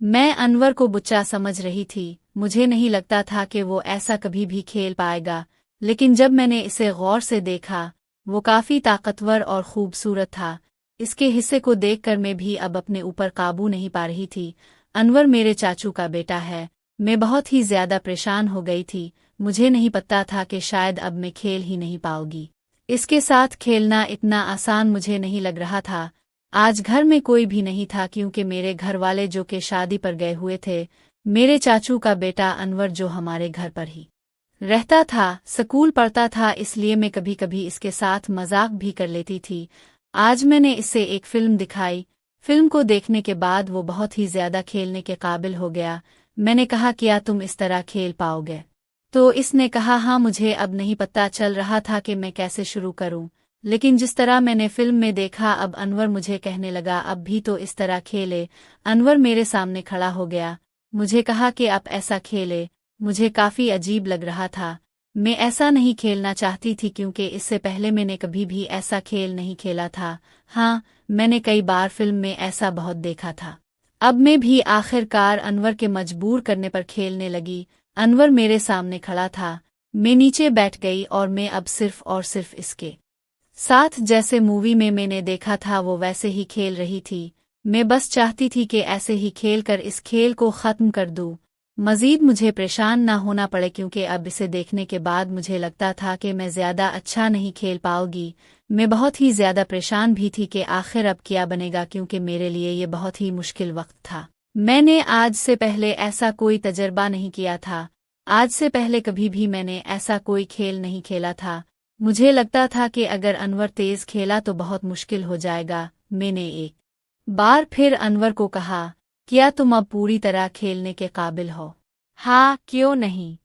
मैं अनवर को बुच्चा समझ रही थी। मुझे नहीं लगता था कि वो ऐसा कभी भी खेल पाएगा, लेकिन जब मैंने इसे गौर से देखा, वो काफी ताकतवर और खूबसूरत था। इसके हिस्से को देखकर मैं भी अब अपने ऊपर काबू नहीं पा रही थी। अनवर मेरे चाचू का बेटा है। मैं बहुत ही ज्यादा परेशान हो गई थी। मुझे नहीं पता था कि शायद अब मैं खेल ही नहीं पाऊंगी। इसके साथ खेलना इतना आसान मुझे नहीं लग रहा था। आज घर में कोई भी नहीं था क्योंकि मेरे घर वाले जो कि शादी पर गए हुए थे। मेरे चाचू का बेटा अनवर जो हमारे घर पर ही रहता था, स्कूल पढ़ता था, इसलिए मैं कभी कभी इसके साथ मजाक भी कर लेती थी। आज मैंने इससे एक फिल्म दिखाई। फिल्म को देखने के बाद वो बहुत ही ज्यादा खेलने के काबिल हो गया। मैंने कहा क्या तुम इस तरह खेल पाओगे? तो इसने कहा हाँ। मुझे अब नहीं पता चल रहा था कि मैं कैसे शुरू करूं, लेकिन जिस तरह मैंने फिल्म में देखा, अब अनवर मुझे कहने लगा अब भी तो इस तरह खेले। अनवर मेरे सामने खड़ा हो गया। मुझे कहा कि आप ऐसा खेले। मुझे काफी अजीब लग रहा था। मैं ऐसा नहीं खेलना चाहती थी क्योंकि इससे पहले मैंने कभी भी ऐसा खेल नहीं खेला था। हाँ, मैंने कई बार फिल्म में ऐसा बहुत देखा था। अब मैं भी आखिरकार अनवर के मजबूर करने पर खेलने लगी। अनवर मेरे सामने खड़ा था। मैं नीचे बैठ गई और मैं अब सिर्फ और सिर्फ इसके साथ जैसे मूवी में मैंने देखा था वो वैसे ही खेल रही थी। मैं बस चाहती थी कि ऐसे ही खेल कर इस खेल को ख़त्म कर दूं। मज़ीद मुझे परेशान ना होना पड़े क्योंकि अब इसे देखने के बाद मुझे लगता था कि मैं ज़्यादा अच्छा नहीं खेल पाऊंगी। मैं बहुत ही ज़्यादा परेशान भी थी कि आखिर अब क्या बनेगा क्योंकि मेरे लिए ये बहुत ही मुश्किल वक्त था। मैंने आज से पहले ऐसा कोई तजर्बा नहीं किया था। आज से पहले कभी भी मैंने ऐसा कोई खेल नहीं खेला था। मुझे लगता था कि अगर अनवर तेज खेला तो बहुत मुश्किल हो जाएगा। मैंने एक बार फिर अनवर को कहा, क्या तुम अब पूरी तरह खेलने के काबिल हो? हाँ, क्यों नहीं?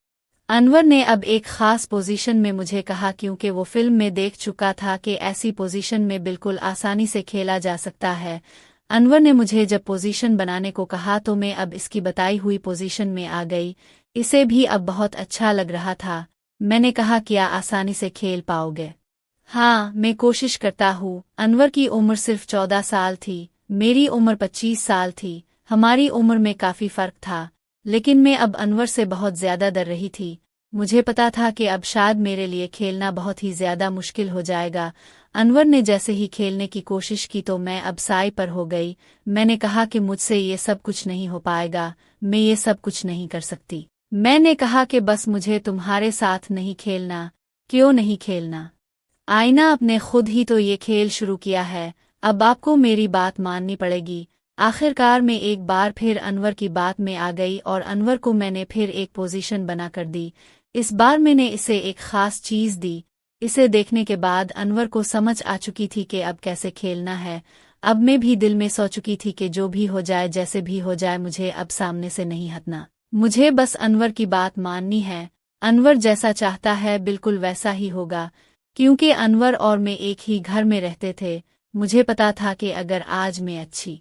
अनवर ने अब एक खास पोजीशन में मुझे कहा क्योंकि वो फिल्म में देख चुका था कि ऐसी पोजीशन में बिल्कुल आसानी से खेला जा सकता है। अनवर ने मुझे जब पोजीशन बनाने को कहा तो मैं अब इसकी बताई हुई पोजीशन में आ गई। इसे भी अब बहुत अच्छा लग रहा था। मैंने कहा क्या आसानी से खेल पाओगे? हाँ, मैं कोशिश करता हूँ। अनवर की उम्र सिर्फ 14 साल थी। मेरी उम्र 25 साल थी। हमारी उम्र में काफी फर्क था, लेकिन मैं अब अनवर से बहुत ज्यादा डर रही थी। मुझे पता था कि अब शायद मेरे लिए खेलना बहुत ही ज्यादा मुश्किल हो जाएगा। अनवर ने जैसे ही खेलने की कोशिश की तो मैं अब साई पर हो गई। मैंने कहा कि मुझसे ये सब कुछ नहीं हो पाएगा। मैं ये सब कुछ नहीं कर सकती। मैंने कहा कि बस मुझे तुम्हारे साथ नहीं खेलना। क्यों नहीं खेलना? आईना आपने खुद ही तो ये खेल शुरू किया है। अब आपको मेरी बात माननी पड़ेगी। आखिरकार मैं एक बार फिर अनवर की बात में आ गई और अनवर को मैंने फिर एक पोजीशन बना कर दी। इस बार मैंने इसे एक खास चीज दी। इसे देखने के बाद अनवर को समझ आ चुकी थी कि अब कैसे खेलना है। अब मैं भी दिल में सोच चुकी थी कि जो भी हो जाए, जैसे भी हो जाए, मुझे अब सामने से नहीं हटना। मुझे बस अनवर की बात माननी है। अनवर जैसा चाहता है बिल्कुल वैसा ही होगा। क्योंकि अनवर और मैं एक ही घर में रहते थे, मुझे पता था कि अगर आज मैं अच्छी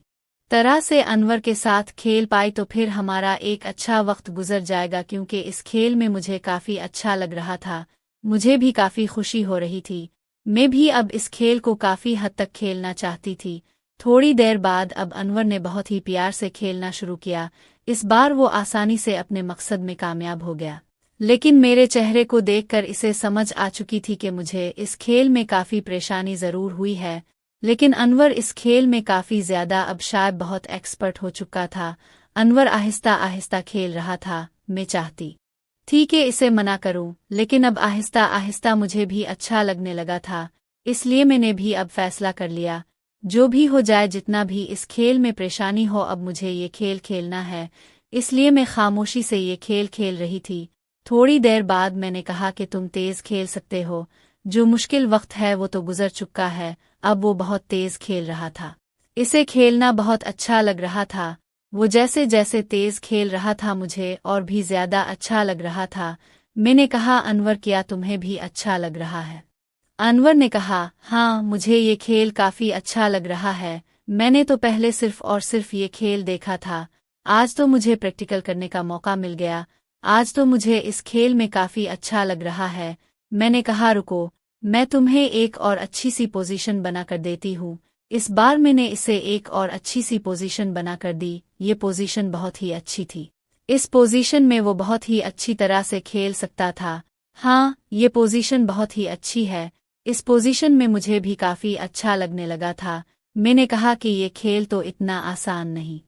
तरह से अनवर के साथ खेल पाई तो फिर हमारा एक अच्छा वक्त गुजर जाएगा। क्योंकि इस खेल में मुझे काफी अच्छा लग रहा था। मुझे भी काफी खुशी हो रही थी। मैं भी अब इस खेल को काफी हद तक खेलना चाहती थी। थोड़ी देर बाद अब अनवर ने बहुत ही प्यार से खेलना शुरू किया। इस बार वो आसानी से अपने मकसद में कामयाब हो गया। लेकिन मेरे चेहरे को देखकर इसे समझ आ चुकी थी कि मुझे इस खेल में काफी परेशानी जरूर हुई है। लेकिन अनवर इस खेल में काफी ज्यादा अब शायद बहुत एक्सपर्ट हो चुका था। अनवर आहिस्ता आहिस्ता खेल रहा था। मैं चाहती थी कि इसे मना करूं, लेकिन अब आहिस्ता आहिस्ता मुझे भी अच्छा लगने लगा था। इसलिए मैंने भी अब फैसला कर लिया, जो भी हो जाए, जितना भी इस खेल में परेशानी हो, अब मुझे ये खेल खेलना है। इसलिए मैं खामोशी से ये खेल खेल रही थी। थोड़ी देर बाद मैंने कहा कि तुम तेज खेल सकते हो। जो मुश्किल वक्त है वो तो गुजर चुका है। अब वो बहुत तेज खेल रहा था। इसे खेलना बहुत अच्छा लग रहा था। वो जैसे जैसे तेज खेल रहा था मुझे और भी ज्यादा अच्छा लग रहा था। मैंने कहा अनवर, क्या तुम्हें भी अच्छा लग रहा है? अनवर ने कहा हाँ, मुझे ये खेल काफी अच्छा लग रहा है। मैंने तो पहले सिर्फ और सिर्फ ये खेल देखा था। आज तो मुझे प्रैक्टिकल करने का मौका मिल गया। आज तो मुझे इस खेल में काफी अच्छा लग रहा है। मैंने कहा रुको, मैं तुम्हें एक और अच्छी सी पोजीशन बना कर देती हूँ। इस बार मैंने इसे एक और अच्छी सी पोजीशन बनाकर दी। ये पोजीशन बहुत ही अच्छी थी। इस पोजीशन में वो बहुत ही अच्छी तरह से खेल सकता था। हाँ, ये पोजीशन बहुत ही अच्छी है। इस पोजीशन में मुझे भी काफी अच्छा लगने लगा था। मैंने कहा कि ये खेल तो इतना आसान नहीं।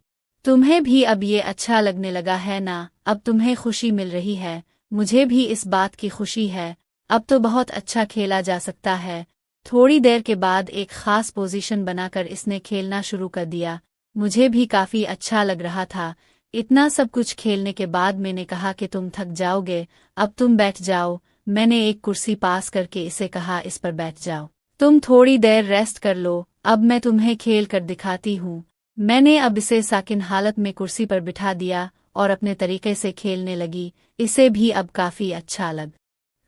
तुम्हें भी अब ये अच्छा लगने लगा है ना? अब तुम्हें खुशी मिल रही है। मुझे भी इस बात की खुशी है। अब तो बहुत अच्छा खेला जा सकता है। थोड़ी देर के बाद एक खास पोजीशन बनाकर इसने खेलना शुरू कर दिया। मुझे भी काफी अच्छा लग रहा था। इतना सब कुछ खेलने के बाद मैंने कहा कि तुम थक जाओगे, अब तुम बैठ जाओ। मैंने एक कुर्सी पास करके इसे कहा, इस पर बैठ जाओ। तुम थोड़ी देर रेस्ट कर लो, अब मैं तुम्हें खेल कर दिखाती हूँ। मैंने अब इसे साकिन हालत में कुर्सी पर बिठा दिया और अपने तरीके से खेलने लगी। इसे भी अब काफी अच्छा लग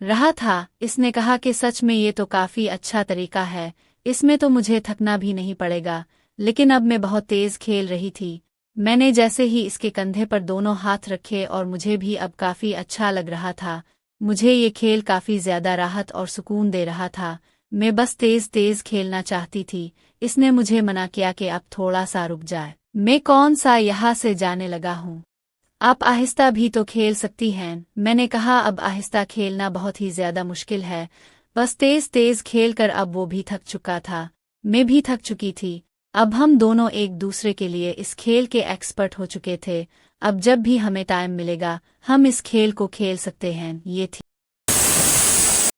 रहा था। इसने कहा कि सच में ये तो काफी अच्छा तरीका है, इसमें तो मुझे थकना भी नहीं पड़ेगा। लेकिन अब मैं बहुत तेज खेल रही थी। मैंने जैसे ही इसके कंधे पर दोनों हाथ रखे और मुझे भी अब काफी अच्छा लग रहा था। मुझे ये खेल काफी ज्यादा राहत और सुकून दे रहा था। मैं बस तेज तेज खेलना चाहती थी। इसने मुझे मना किया कि अब थोड़ा सा रुक जाए। मैं कौन सा यहाँ से जाने लगा हूँ, आप आहिस्ता भी तो खेल सकती हैं। मैंने कहा अब आहिस्ता खेलना बहुत ही ज्यादा मुश्किल है। बस तेज तेज खेल कर अब वो भी थक चुका था, मैं भी थक चुकी थी। अब हम दोनों एक दूसरे के लिए इस खेल के एक्सपर्ट हो चुके थे। अब जब भी हमें टाइम मिलेगा हम इस खेल को खेल सकते हैं। ये थी